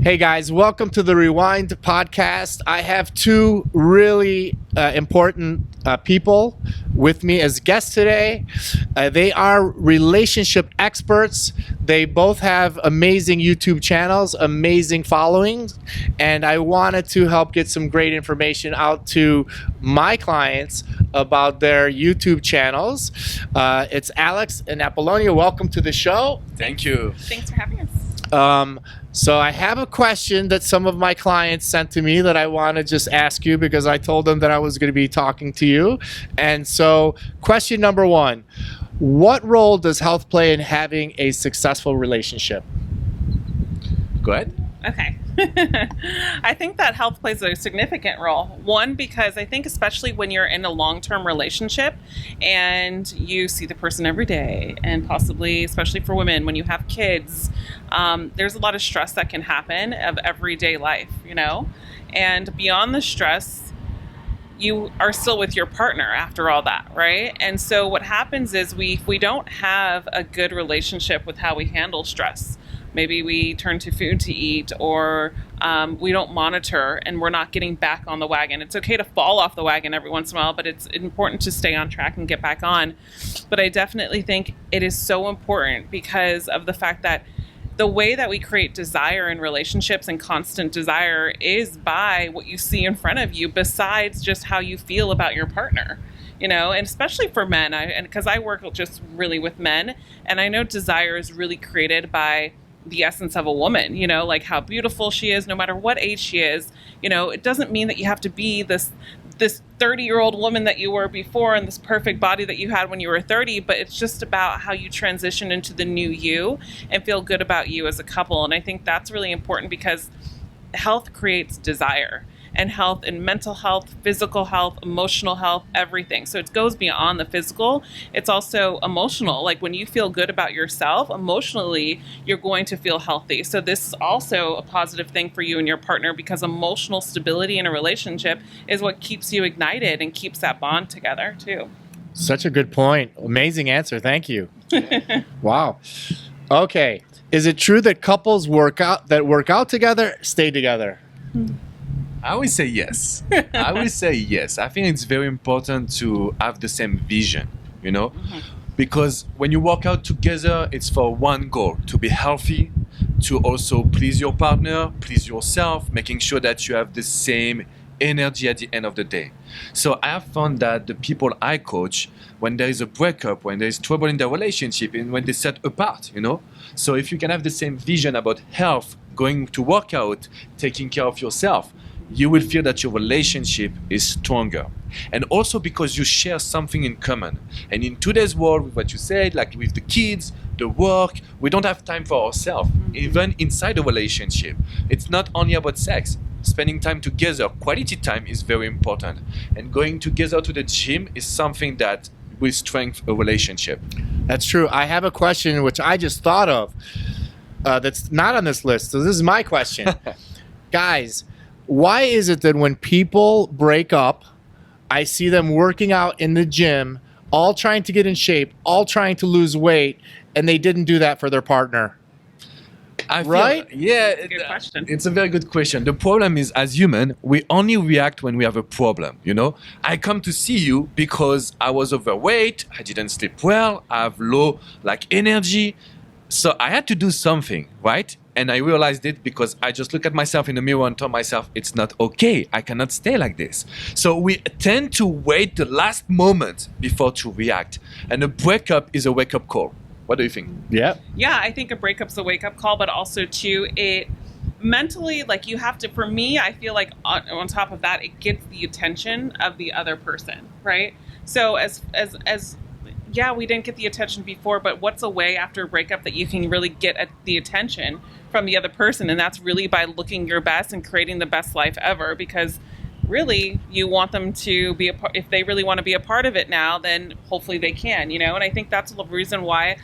Hey guys, welcome to the Rewind podcast. I have two really important people with me as guests today. They are relationship experts. They both have amazing YouTube channels, amazing followings, and I wanted to help get some great information out to my clients about their YouTube channels. It's Alex and Apollonia. Welcome to the show. Thank you. Thanks for having us. So I have a question that some of my clients sent to me that I want to just ask you because I told them that I was going to be talking to you. And so question number one, what role does health play in having a successful relationship? Go ahead. Okay. I think that health plays a significant role. One, because I think especially when you're in a long-term relationship and you see the person every day, and possibly, especially for women, when you have kids, there's a lot of stress that can happen of everyday life, and beyond the stress, you are still with your partner after all that, right? And so what happens is we don't have a good relationship with how we handle stress. Maybe we turn to food to eat, or we don't monitor and we're not getting back on the wagon. It's okay to fall off the wagon every once in a while, but it's important to stay on track and get back on. But I definitely think it is so important because of the fact that the way that we create desire in relationships and constant desire is by what you see in front of you, besides just how you feel about your partner. And especially for men, because I work just really with men, and I know desire is really created by the essence of a woman, like how beautiful she is, no matter what age she is. It doesn't mean that you have to be this 30-year-old woman that you were before and this perfect body that you had when you were 30, but it's just about how you transition into the new you and feel good about you as a couple. And I think that's really important because health creates desire. And health and mental health, physical health, emotional health, everything. So it goes beyond the physical. It's also emotional. Like when you feel good about yourself, emotionally, you're going to feel healthy. So this is also a positive thing for you and your partner because emotional stability in a relationship is what keeps you ignited and keeps that bond together too. Such a good point. Amazing answer. Thank you. Wow. Okay. Is it true that couples work out together stay together? I always say yes. I think it's very important to have the same vision, because when you work out together, it's for one goal, to be healthy, to also please your partner, please yourself, making sure that you have the same energy at the end of the day. So I have found that the people I coach, when there is a breakup, when there is trouble in their relationship, and when they set apart, So if you can have the same vision about health, going to work out, taking care of yourself, you will feel that your relationship is stronger. And also because you share something in common. And in today's world, with what you said, like with the kids, the work, we don't have time for ourselves, even inside a relationship. It's not only about sex. Spending time together, quality time is very important. And going together to the gym is something that will strengthen a relationship. That's true. I have a question which I just thought of that's not on this list. So this is my question. Guys, why is it that when people break up, I see them working out in the gym, all trying to get in shape, all trying to lose weight, and they didn't do that for their partner? Right? Yeah, Good question. It's a very good question. The problem is, as human, we only react when we have a problem, I come to see you because I was overweight, I didn't sleep well, I have low energy. So I had to do something, right? And I realized it because I just looked at myself in the mirror and told myself, it's not okay. I cannot stay like this. So we tend to wait the last moment before to react. And a breakup is a wake-up call. What do you think? Yeah. Yeah, I think a breakup's a wake-up call, but also too, it mentally, you have to, for me, I feel like on top of that, it gets the attention of the other person, right? So as yeah, we didn't get the attention before, but what's a way after a breakup that you can really get the attention from the other person? And that's really by looking your best and creating the best life ever, because really you want them to be if they really want to be a part of it now, then hopefully they can, and I think that's the reason why,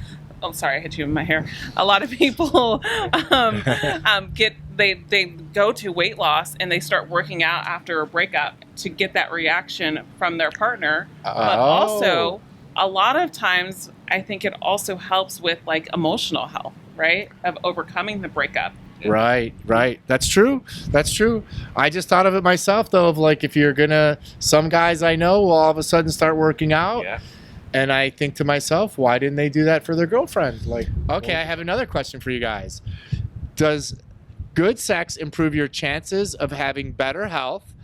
oh, sorry, I hit you in my hair. A lot of people they go to weight loss and they start working out after a breakup to get that reaction from their partner. But also, a lot of times, I think it also helps with emotional health, right? Of overcoming the breakup. Yeah. Right. That's true. I just thought of it myself, though, of like, if you're gonna, some guys I know will all of a sudden start working out. Yeah. And I think to myself, why didn't they do that for their girlfriend? Like, okay, I have another question for you guys. Does good sex improve your chances of having better health?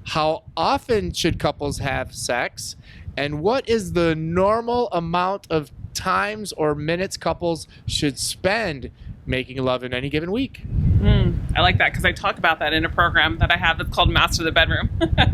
How often should couples have sex? And what is the normal amount of times or minutes couples should spend making love in any given week? I like that because I talk about that in a program that I have that's called Master the Bedroom.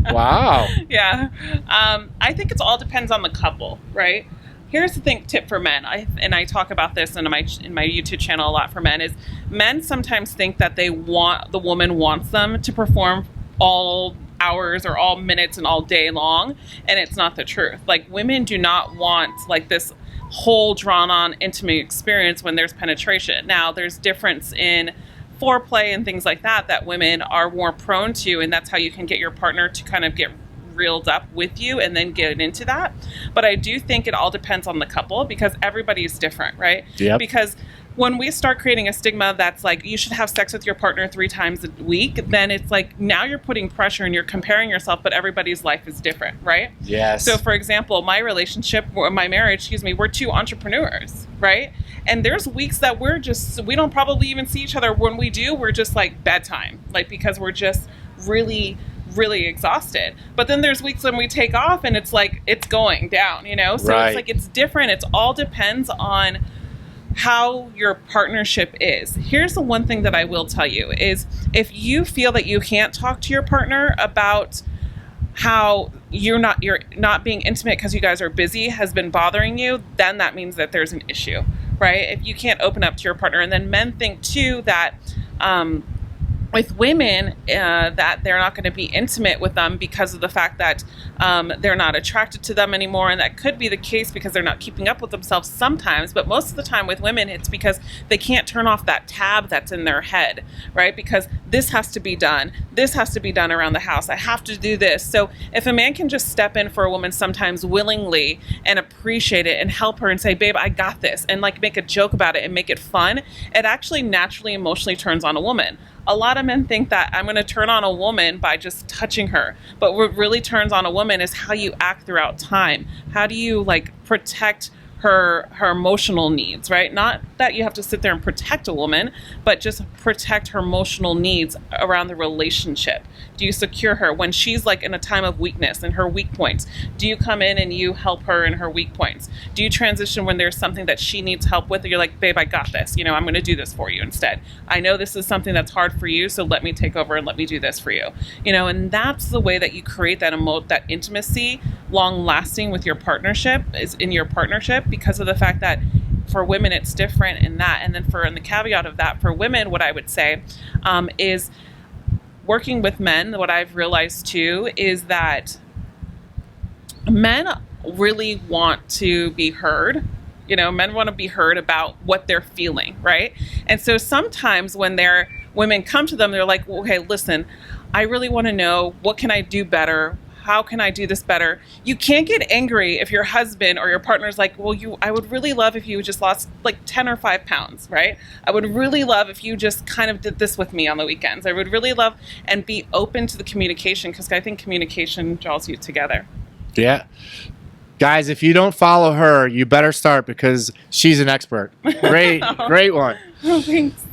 Wow. Yeah. I think it all depends on the couple, right? Here's the tip for men. I talk about this in my YouTube channel a lot for men, is men sometimes think that the woman wants them to perform all hours or all minutes and all day long, and it's not the truth. Like, women do not want like this whole drawn on intimate experience when there's penetration. Now, there's difference in foreplay and things like that women are more prone to, and that's how you can get your partner to kind of get reeled up with you and then get into that. But I do think it all depends on the couple, because everybody is different, right? Yep. Because when we start creating a stigma that's like, you should have sex with your partner 3 times a week, then it's like, now you're putting pressure and you're comparing yourself, but everybody's life is different, right? Yes. So for example, my marriage, we're 2 entrepreneurs, right? And there's weeks that we don't probably even see each other. When we do, we're just like bedtime, like, because we're just really exhausted. But then there's weeks when we take off and it's like, it's going down, So Right. It's like, it's different. It's all depends on how your partnership is. Here's the one thing that I will tell you is, if you feel that you can't talk to your partner about how you're not being intimate because you guys are busy has been bothering you, then that means that there's an issue, right? If you can't open up to your partner. And then men think too that with women that they're not going to be intimate with them because of the fact that they're not attracted to them anymore. And that could be the case because they're not keeping up with themselves sometimes. But most of the time with women, it's because they can't turn off that tab that's in their head, right? Because this has to be done. This has to be done around the house. I have to do this. So if a man can just step in for a woman sometimes willingly and appreciate it and help her and say, babe, I got this, and like make a joke about it and make it fun, it actually naturally emotionally turns on a woman. A lot of men think that I'm going to turn on a woman by just touching her. But what really turns on a woman is how you act throughout time. How do you like protect her emotional needs, right? Not that you have to sit there and protect a woman, but just protect her emotional needs around the relationship. Do you secure her when she's like in a time of weakness and her weak points? Do you come in and you help her in her weak points? Do you transition when there's something that she needs help with? Or you're like, babe, I got this. I'm going to do this for you instead. I know this is something that's hard for you, so let me take over and let me do this for you. And that's the way that you create that intimacy, long lasting with your partnership, is in your partnership, because of the fact that for women it's different in that. And then the caveat of that for women, what I would say is, working with men, what I've realized too is that men really want to be heard. Men want to be heard about what they're feeling, right? And so sometimes when women come to them, they're like, well, okay, listen, I really want to know, what can I do better? How can I do this better? You can't get angry if your husband or your partner's like, well, I would really love if you just lost like 10 or 5 pounds, right? I would really love if you just kind of did this with me on the weekends. I would really love, and be open to the communication, because I think communication draws you together. Yeah. Guys, if you don't follow her, you better start, because she's an expert. Great one. Oh, thanks.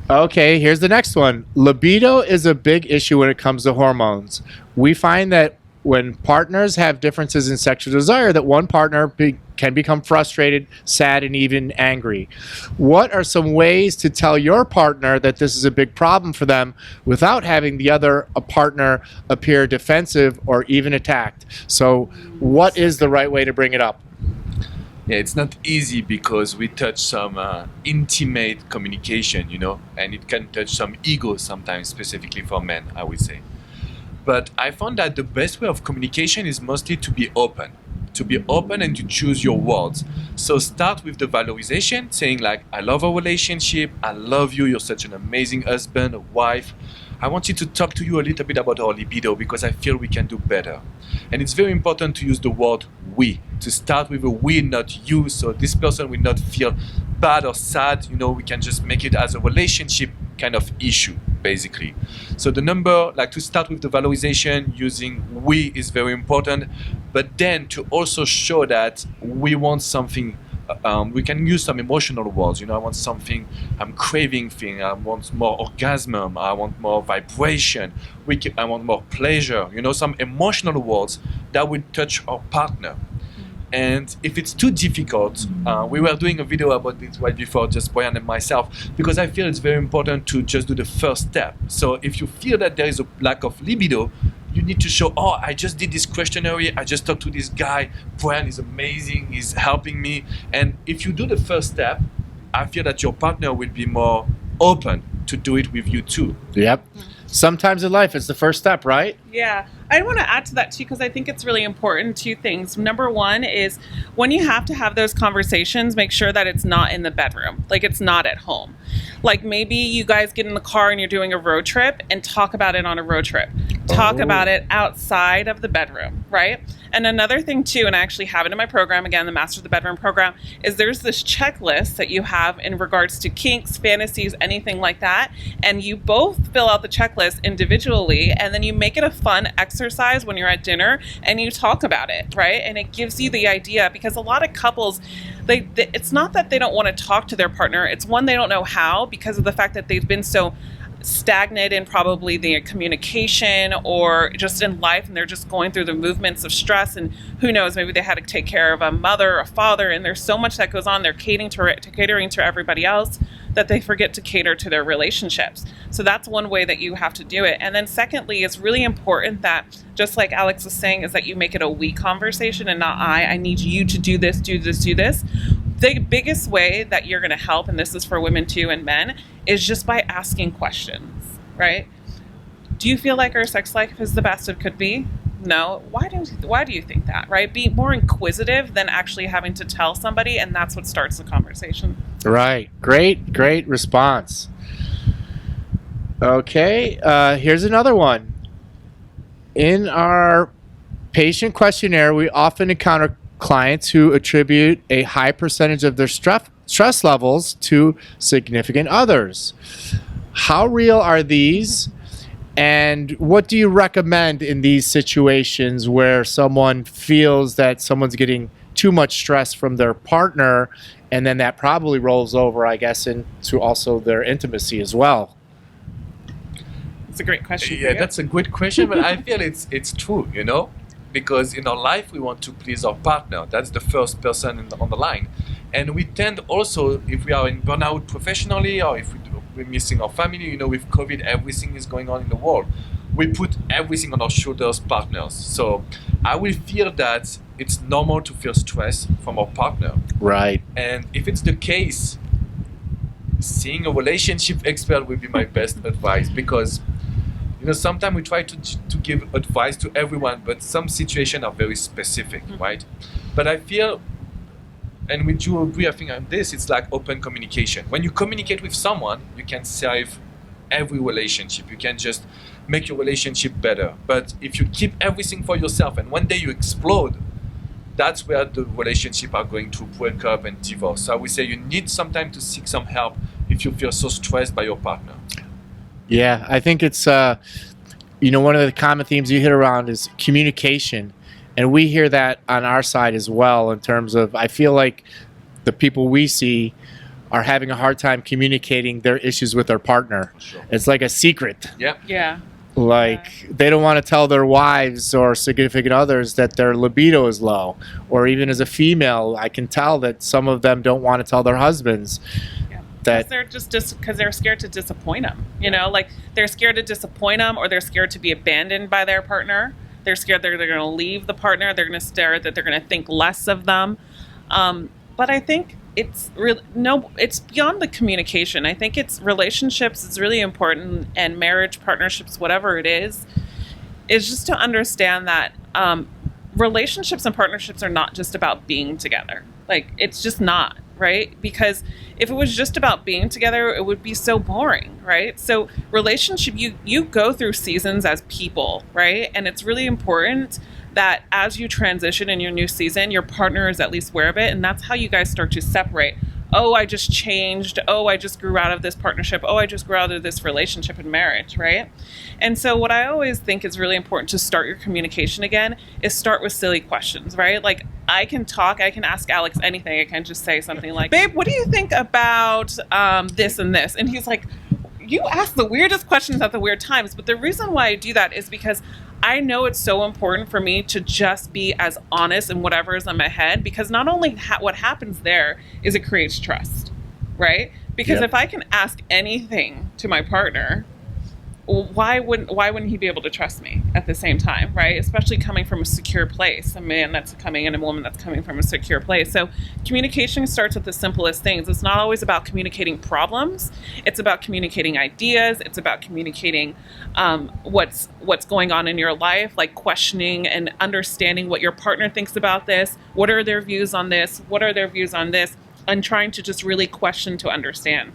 Okay, here's the next one. Libido is a big issue when it comes to hormones. We find that when partners have differences in sexual desire, that one partner can become frustrated, sad, and even angry. What are some ways to tell your partner that this is a big problem for them without having the other partner appear defensive or even attacked? So what is the right way to bring it up? Yeah, it's not easy because we touch some intimate communication, and it can touch some ego sometimes, specifically for men, I would say. But I found that the best way of communication is mostly to be open and to choose your words. So start with the valorization, saying like, I love our relationship, I love you, you're such an amazing husband, a wife. I want you to talk to you a little bit about our libido because I feel we can do better. And it's very important to use the word we, to start with a we, not you, so this person will not feel bad or sad. We can just make it as a relationship kind of issue, basically. So the number, like to start with the valorization, using we is very important, but then to also show that we want something. We can use some emotional words. I want something. I'm craving thing. I want more orgasm. I want more vibration. I want more pleasure. Some emotional words that will touch our partner. And if it's too difficult, we were doing a video about this right before, just Brian and myself, because I feel it's very important to just do the first step. So if you feel that there is a lack of libido, you need to show, I just did this questionnaire, I just talked to this guy, Brian is amazing, he's helping me. And if you do the first step, I feel that your partner will be more open to do it with you too. Yep. Sometimes in life, it's the first step, right? Yeah. I want to add to that too, because I think it's really important. Two things. Number one is when you have to have those conversations, make sure that it's not in the bedroom, like it's not at home. Like maybe you guys get in the car and you're doing a road trip and talk about it on a road trip. Talk about it outside of the bedroom, right? And another thing too, and I actually have it in my program, again, the Master of the Bedroom program, is there's this checklist that you have in regards to kinks, fantasies, anything like that. And you both fill out the checklist individually, and then you make it a fun exercise when you're at dinner and you talk about it, right? And it gives you the idea, because a lot of couples, it's not that they don't want to talk to their partner, it's one, they don't know how, because of the fact that they've been so stagnant in probably the communication or just in life, and they're just going through the movements of stress, and who knows, maybe they had to take care of a mother, a father, and there's so much that goes on. They're catering to everybody else that they forget to cater to their relationships. So that's one way that you have to do it. And then secondly, it's really important that, just like Alex was saying, is that you make it a we conversation and not I need you to do this, do this, do this. The biggest way that you're going to help, and this is for women too and men, is just by asking questions, right? Do you feel like our sex life is the best it could be? No. Why do you think that, right? Be more inquisitive than actually having to tell somebody, and that's what starts the conversation. Right. Great response. Okay, here's another one. In our patient questionnaire, we often encounter clients who attribute a high percentage of their stress levels to significant others. How real are these? And what do you recommend in these situations where someone feels that someone's getting too much stress from their partner, and then that probably rolls over, I guess, into also their intimacy as well? It's a great question. Yeah, that's a good question, but I feel it's true, because in our life we want to please our partner. That's the first person on the line. And we tend also, if we are in burnout professionally, or if we're missing our family, with COVID, everything is going on in the world. We put everything on our shoulders, partners. So I will feel that it's normal to feel stress from our partner. Right. And if it's the case, seeing a relationship expert will be my best advice, because sometimes we try to give advice to everyone, but some situations are very specific, right? But I feel, and would you agree, I think on this, it's like open communication. When you communicate with someone, you can save every relationship. You can just make your relationship better. But if you keep everything for yourself and one day you explode, that's where the relationship are going to break up and divorce. So I would say you need some time to seek some help if you feel so stressed by your partner. Yeah, I think it's, one of the common themes you hit around is communication. And we hear that on our side as well, in terms of, I feel like the people we see are having a hard time communicating their issues with their partner. Sure. It's like a secret. Yeah. They don't want to tell their wives or significant others that their libido is low. Or even as a female, I can tell that some of them don't want to tell their husbands. That they're just because they're scared to disappoint them. They're scared to disappoint them, or they're scared to be abandoned by their partner. They're scared they're going to leave the partner. They're going to stare that they're going to think less of them. But I think it's it's beyond the communication. I think it's relationships is really important, and marriage, partnerships, whatever it is just to understand that relationships and partnerships are not just about being together. It's just not. Right? Because if it was just about being together, it would be so boring, right? So relationship, you go through seasons as people, right? And it's really important that as you transition in your new season, your partner is at least aware of it. And that's how you guys start to separate. oh, I just changed. Oh, I just grew out of this partnership. Oh, I just grew out of this relationship and marriage, right? And so what I always think is really important to start your communication again is start with silly questions, right? Like I can ask Alex anything. I can just say something like, babe, what do you think about this and this? And he's like, you ask the weirdest questions at the weird times. But the reason why I do that is because I know it's so important for me to just be as honest in whatever is in my head, because not only what happens there is it creates trust, right? Because if I can ask anything to my partner, why wouldn't he be able to trust me at the same time, right? Especially coming from a secure place, a man that's coming in, a woman that's coming from a secure place. So communication starts with the simplest things. It's not always about communicating problems. It's about communicating ideas. It's about communicating what's going on in your life, like questioning and understanding what your partner thinks about this. What are their views on this? What are their views on this? And trying to just really question to understand.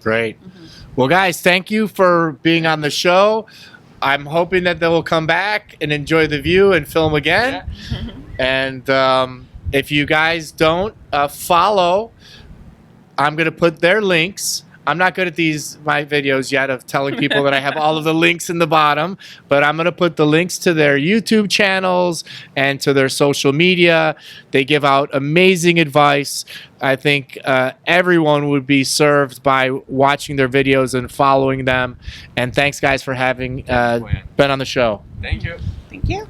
Great. Well, guys, thank you for being on the show. I'm hoping that they will come back and enjoy the view and film again. Yeah. And if you guys don't follow, I'm going to put their links. I'm not good at my videos yet of telling people that I have all of the links in the bottom, but I'm going to put the links to their YouTube channels and to their social media. They give out amazing advice. I think everyone would be served by watching their videos and following them. And thanks, guys, for having been on the show. Thank you. Thank you.